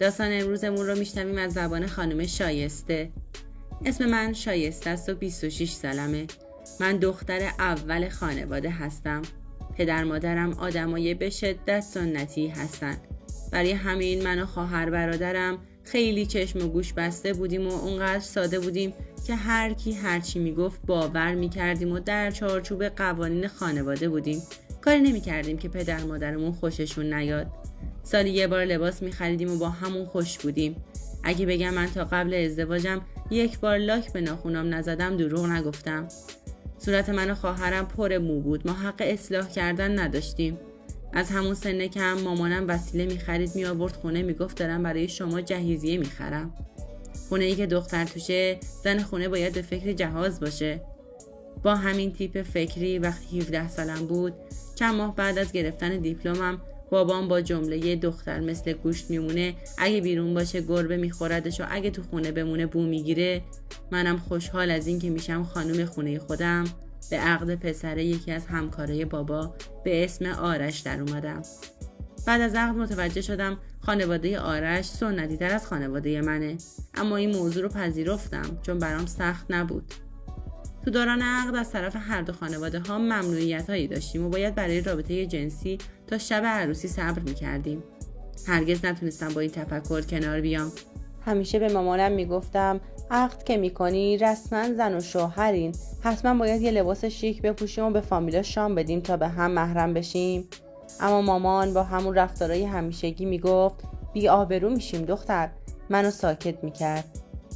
داستان امروزمون رو میشنویم از زبان خانم شایسته. اسم من شایسته است و 26 سالمه. من دختر اول خانواده هستم. پدر مادرم آدمای به شدت سنتی هستن. برای همین من و خواهر برادرم خیلی چشم و گوش بسته بودیم و اونقدر ساده بودیم که هر کی هرچی میگفت باور میکردیم و در چارچوب قوانین خانواده بودیم. کاری نمیکردیم که پدر مادرمون خوششون نیاد. سالی یه بار لباس میخریدیم و با همون خوش بودیم. اگه بگم من تا قبل ازدواجم یک بار لاک به ناخونام نزدم دروغ نگفتم. صورت من و خواهرم پر مو بود. ما حق اصلاح کردن نداشتیم. از همون سن کم مامانم وسیله میخرید میآورد خونه، میگفت دارم برای شما جهیزیه میخرم. خونه ای که دختر توشه، زن خونه باید به فکر جهاز باشه. با همین تیپ فکری وقتی 17 سالم بود، چند ماه بعد از گرفتن دیپلمم، بابام با جمله دختر مثل گوشت میمونه، اگه بیرون باشه گربه میخوردش و اگه تو خونه بمونه بو میگیره، منم خوشحال از این که میشم خانم خونه خودم، به عقد پسر یکی از همکارای بابا به اسم آرش در اومدم. بعد از عقد متوجه شدم خانواده آرش سنتی تر از خانواده منه، اما این موضوع رو پذیرفتم چون برام سخت نبود. تو دوران عقد از طرف هر دو خانواده ها ممنوعیت هایی داشتیم و باید برای رابطه جنسی تا شب عروسی صبر میکردیم. هرگز نتونستم با این تفکر کنار بیام. همیشه به مامانم میگفتم عقد که میکنی رسما زن و شوهرین، حتما باید یه لباس شیک بپوشیم و به فامیلا شام بدیم تا به هم محرم بشیم. اما مامان با همون رفتارای همیشگی میگفت بی آبرو میشیم دختر. منو ساکت میکرد.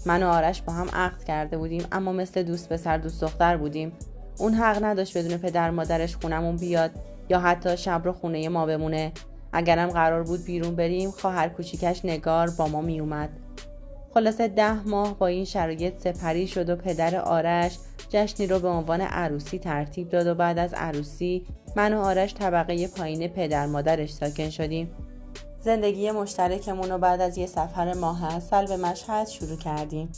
من و آرش با هم عقد کرده بودیم، اما مثل دوست پسر دوست دختر بودیم. اون حق نداشت بدون پدر مادرش خونمون بیاد یا حتی شب رو خونه ما بمونه. اگرم قرار بود بیرون بریم، خواهر کوچیکش نگار با ما میومد. خلاصه 10 ماه با این شرایط سپری شد و پدر آرش جشنی رو به عنوان عروسی ترتیب داد و بعد از عروسی من و آرش طبقه پایین پدر مادرش ساکن شدیم. زندگی مشترکمون رو بعد از یه سفر ماه‌عسل به مشهد شروع کردیم.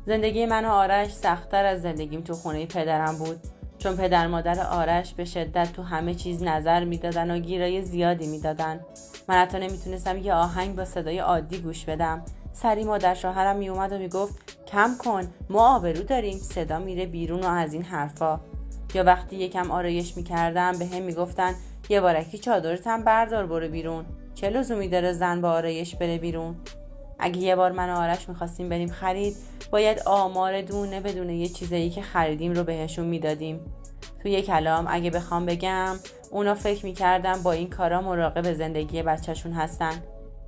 زندگی من و آرش سخت‌تر از زندگیم تو خونه پدرم بود، چون پدر مادر آرش به شدت تو همه چیز نظر میدادن و گیرای زیادی میدادن. من حتی نمیتونستم یه آهنگ با صدای عادی گوش بدم. سری مادر شوهرم میومد و میگفت کم کن، ما آبرو داریم، صدا میره بیرون و از این حرفا. یا وقتی یکم آرایش میکردم به هم میگفتن یه بارکی چادرت هم بردار برو بیرون. چه لزومی داره زن با آرایش بره بیرون؟ اگه یه بار من و آرش میخواستیم بریم خرید، باید آمار دونه بدونه یه چیزایی که خریدیم رو بهشون میدادیم. تو یه کلام اگه بخوام بگم، اونا فکر میکردن با این کارا مراقب زندگی بچهشون هستن.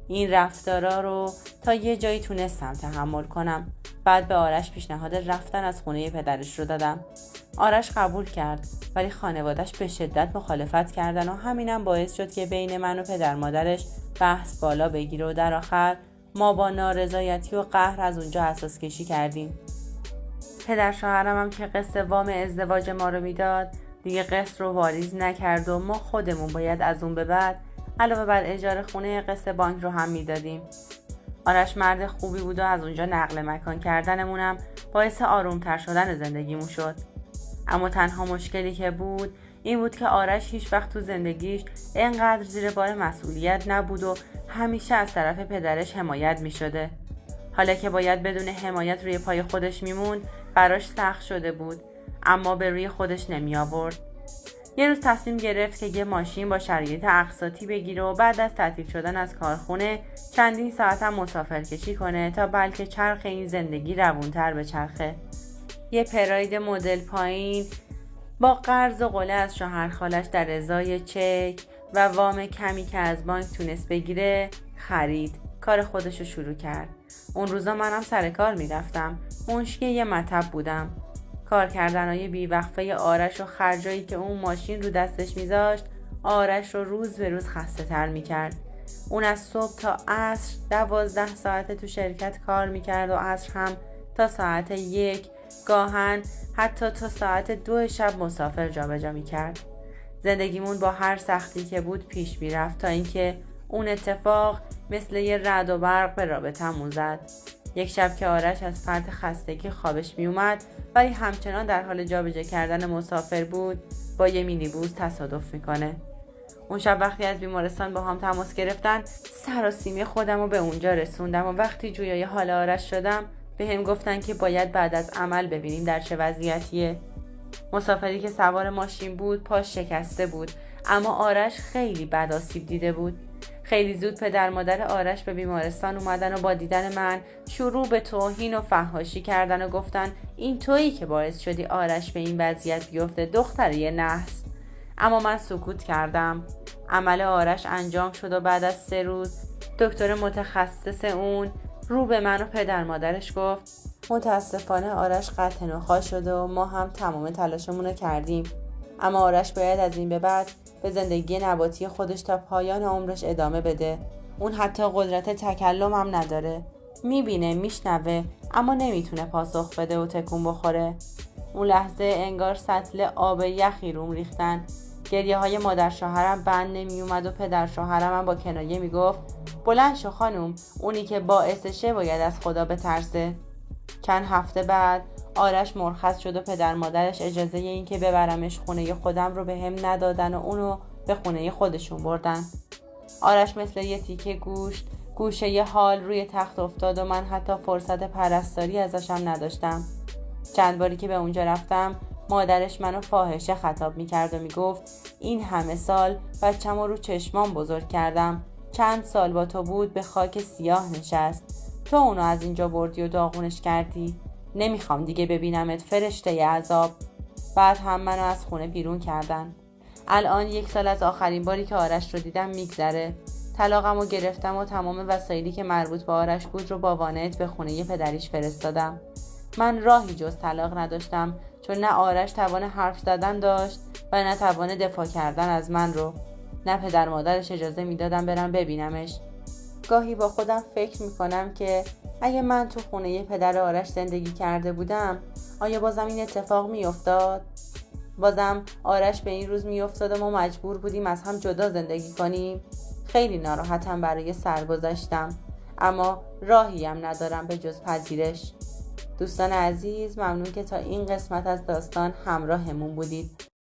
این رفتارا رو تا یه جایی تونستم تحمل کنم. بعد به آرش پیشنهاد رفتن از خونه پدرش رو دادم. آرش قبول کرد، ولی خانواده‌اش به شدت مخالفت کردن و همینم باعث شد که بین من و پدر مادرش بحث بالا بگیره و در آخر ما با نارضایتی و قهر از اونجا اساس کشی کردیم. پدر شوهرم هم که قسط وام ازدواج ما رو میداد، دیگه قسط رو واریز نکرد و ما خودمون باید از اون به بعد علاوه بر اجاره خونه قسط بانک رو هم میدادیم. آرش مرد خوبی بود و از اونجا نقل مکان کردنمونم باعث آرومتر شدن زندگیمون شد. اما تنها مشکلی که بود این بود که آرش هیچ وقت تو زندگیش اینقدر زیر بار مسئولیت نبود و همیشه از طرف پدرش حمایت می شده. حالا که باید بدون حمایت روی پای خودش میموند، براش سخت شده بود، اما به روی خودش نمی آورد. یه روز تصمیم گرفت که یه ماشین با شرایط اقساطی بگیره و بعد از تعطیل شدن از کارخونه چندین ساعت هم مسافر کشی کنه تا بلکه چرخ این زندگی روونتر به چرخه. یه پراید مدل پایین با قرض و قله از شوهر خالش در ازای چک و وام کمی که از بانک تونست بگیره خرید. کار خودشو شروع کرد. اون روزا منم سر کار میرفتم. منشی یه مطب بودم. کار کردنای بیوقفه آرش و خرجایی که اون ماشین رو دستش میذاشت آرش رو روز به روز خسته تر میکرد. اون از صبح تا عصر 12 ساعته تو شرکت کار میکرد و عصر هم تا ساعت 1، گاهن حتی تا ساعت 2 شب مسافر جابجا میکرد. زندگیمون با هر سختی که بود پیش میرفت تا اینکه اون اتفاق مثل یه رعد و برق به رابطمون زد. یک شب که آرش از فرط خستگی خوابش میومد ولی همچنان در حال جابجا کردن مسافر بود، با یه مینیبوس تصادف میکنه. اون شب وقتی از بیمارستان با هم تماس گرفتن، سراسیمه خودم رو به اونجا رسوندم و وقتی جویای حال آرش شدم به هم گفتن که باید بعد از عمل ببینیم در چه وضعیتیه. مسافری که سوار ماشین بود پاش شکسته بود، اما آرش خیلی بد آسیب دیده بود. خیلی زود پدر مادر آرش به بیمارستان اومدن و با دیدن من شروع به توهین و فحاشی کردن و گفتن این تویی که باعث شدی آرش به این وضعیت بیفته، دختر یه نحس. اما من سکوت کردم. عمل آرش انجام شد و بعد از 3 روز دکتر متخصص اون رو به من و پدر مادرش گفت متاسفانه آرش قطع نخاع شده و ما هم تمام تلاشمون رو کردیم، اما آرش باید از این به بعد به زندگی نباتی خودش تا پایان عمرش ادامه بده. اون حتی قدرت تکلم هم نداره. میبینه، میشنوه، اما نمیتونه پاسخ بده و تکون بخوره. اون لحظه انگار سطل آب یخی روم ریختن. گریه های مادر شوهرم بند نمی اومد و پدر شوهرم هم با کنایه میگفت بلند شو خانوم، اونی که باعثشه باید از خدا بترسه. چند هفته بعد آرش مرخص شد و پدر مادرش اجازه این که ببرمش خونه خودم رو به هم ندادن و اونو به خونه خودشون بردن. آرش مثل یه تیکه گوشت گوشه ی حال روی تخت افتاد و من حتی فرصت پرستاری ازشم نداشتم. چند باری که به اونجا رفتم مادرش منو فاحشه خطاب میکرد و میگفت این همه سال بچه‌مو رو چشمام بزرگ کردم، چند سال با تو بود به خاک سیاه نشست، تو اونو از اینجا بردی و داغونش کردی، نمیخوام دیگه ببینمت فرشته عذاب. بعد هم منو از خونه بیرون کردن. الان 1 سال از آخرین باری که آرش رو دیدم میگذره. طلاقمو گرفتم و تمام وسایلی که مربوط به آرش بود رو با وانت به خونه پدریش فرستادم. من راهی جز طلاق نداشتم، چون نه آرش توان حرف زدن داشت و نه توان دفاع کردن از من رو. نه پدر مادرش اجازه میدادم برم ببینمش. گاهی با خودم فکر میکنم که اگه من تو خونه پدر آرش زندگی کرده بودم آیا بازم این اتفاق میافتاد؟ بازم آرش به این روز میافتاد و ما مجبور بودیم از هم جدا زندگی کنیم؟ خیلی ناراحتم برای سرگذشتم، اما راهی هم ندارم به جز پذیرش. دوستان عزیز، ممنون که تا این قسمت از داستان همراهمون بودید.